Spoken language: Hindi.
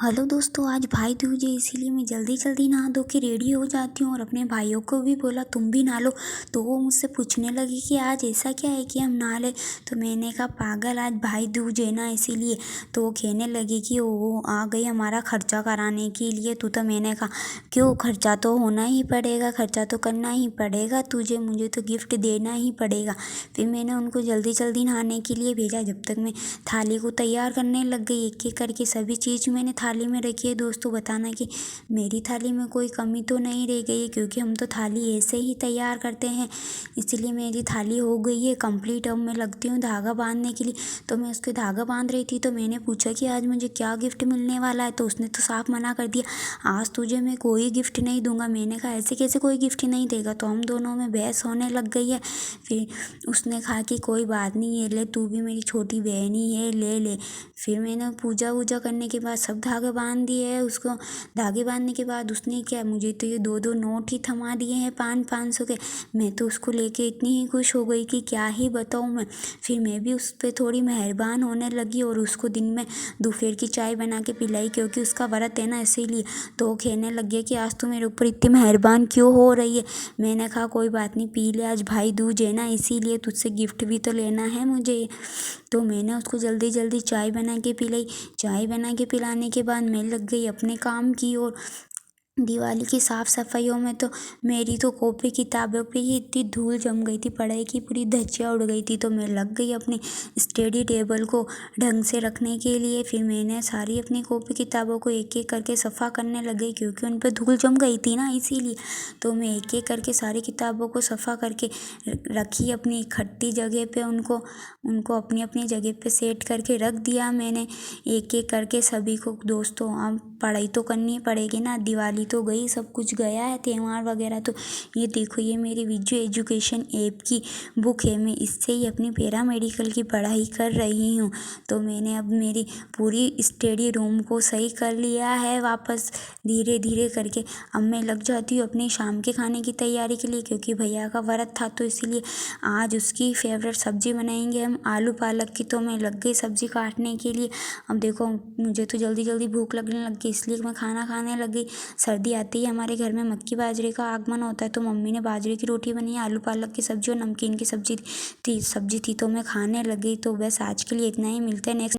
हेलो दोस्तों, आज भाई दूज है इसीलिए मैं जल्दी जल्दी नहा धो के रेडी हो जाती हूँ और अपने भाइयों को भी बोला तुम भी नहा लो। तो वो मुझसे पूछने लगी कि आज ऐसा क्या है कि हम नहा ले। तो मैंने कहा पागल, आज भाई दूज है ना इसीलिए। तो वो कहने लगी कि वो आ गई हमारा खर्चा कराने के लिए। तो मैंने कहा क्यों, खर्चा तो होना ही पड़ेगा, खर्चा तो करना ही पड़ेगा तुझे, मुझे तो गिफ्ट देना ही पड़ेगा। फिर मैंने उनको जल्दी जल्दी नहाने के लिए भेजा। जब तक मैं थाली को तैयार करने लग गई, एक एक करके सभी चीज़ मैंने थाली में रखी है। दोस्तों बताना कि मेरी थाली में कोई कमी तो नहीं रह गई है, क्योंकि हम तो थाली ऐसे ही तैयार करते हैं। इसलिए मेरी थाली हो गई है कंप्लीट। अब मैं लगती हूँ धागा बांधने के लिए। तो मैं उसके धागा बांध रही थी, तो मैंने पूछा कि आज मुझे क्या गिफ्ट मिलने वाला है। तो उसने तो साफ मना कर दिया, आज तुझे मैं कोई गिफ्ट नहीं दूंगा। मैंने कहा ऐसे कैसे कोई गिफ्ट नहीं देगा। तो हम दोनों में बहस होने लग गई है। फिर उसने कहा कि कोई बात नहीं, ये ले, तू भी मेरी छोटी बहन ही है, ले ले। फिर मैंने पूजा वूजा करने के बाद सब धागे बांध दिए है उसको। धागे बांधने के बाद उसने क्या, मुझे तो ये दो दो नोट ही थमा दिए हैं 500 के। मैं तो उसको लेके इतनी ही खुश हो गई कि क्या ही बताऊँ मैं। फिर मैं भी उस पर थोड़ी मेहरबान होने लगी और उसको दिन में दोपहर की चाय बना के पिलाई, क्योंकि उसका व्रत है ना इसीलिए। तो वो कहने लग गया कि आज तो मेरे ऊपर इतनी मेहरबान क्यों हो रही है। मैंने कहा कोई बात नहीं, पी ले, आज भाई दूज है ना इसीलिए तुझसे गिफ्ट भी तो लेना है मुझे। तो मैंने उसको जल्दी जल्दी चाय बना के पिलाई। चाय बना के पिलाने के बाद मैं लग गई अपने काम की ओर। दिवाली की साफ़ सफाइयों में तो मेरी तो कॉपी किताबों पे ही इतनी धूल जम गई थी, पढ़ाई की पूरी धज्जियाँ उड़ गई थी। तो मैं लग गई अपनी स्टडी टेबल को ढंग से रखने के लिए। फिर मैंने सारी अपनी कॉपी किताबों को एक एक करके सफ़ा करने लग गई, क्योंकि उन पर धूल जम गई थी ना इसीलिए। तो मैं एक एक करके सारी किताबों को सफ़ा करके रखी अपनी इकट्ठी जगह पे। उनको उनको अपनी अपनी जगह पे सेट करके रख दिया मैंने एक एक करके सभी को। दोस्तों अब पढ़ाई तो करनी पड़ेगी ना, दिवाली तो गई, सब कुछ गया है, त्यौहार वगैरह। तो ये देखो, ये मेरी विजु एजुकेशन ऐप की बुक है, मैं इससे ही अपनी पैरामेडिकल की पढ़ाई कर रही हूँ। तो मैंने अब मेरी पूरी स्टडी रूम को सही कर लिया है वापस धीरे धीरे करके। अब मैं लग जाती हूँ अपने शाम के खाने की तैयारी के लिए, क्योंकि भैया का व्रत था तो इसीलिए आज उसकी फेवरेट सब्ज़ी बनाएंगे हम, आलू पालक की। तो मैं लग गई सब्ज़ी काटने के लिए। अब देखो मुझे तो जल्दी जल्दी भूख लगने लग गई, इसलिए मैं खाना खाने लग गई। सर्दी आती ही हमारे घर में मक्की बाजरे का आगमन होता है। तो मम्मी ने बाजरे की रोटी बनी, आलू पालक की सब्ज़ी और नमकीन की सब्ज़ी थी। तो मैं खाने लग गई। तो बस आज के लिए इतना ही, मिलते हैं नेक्स्ट।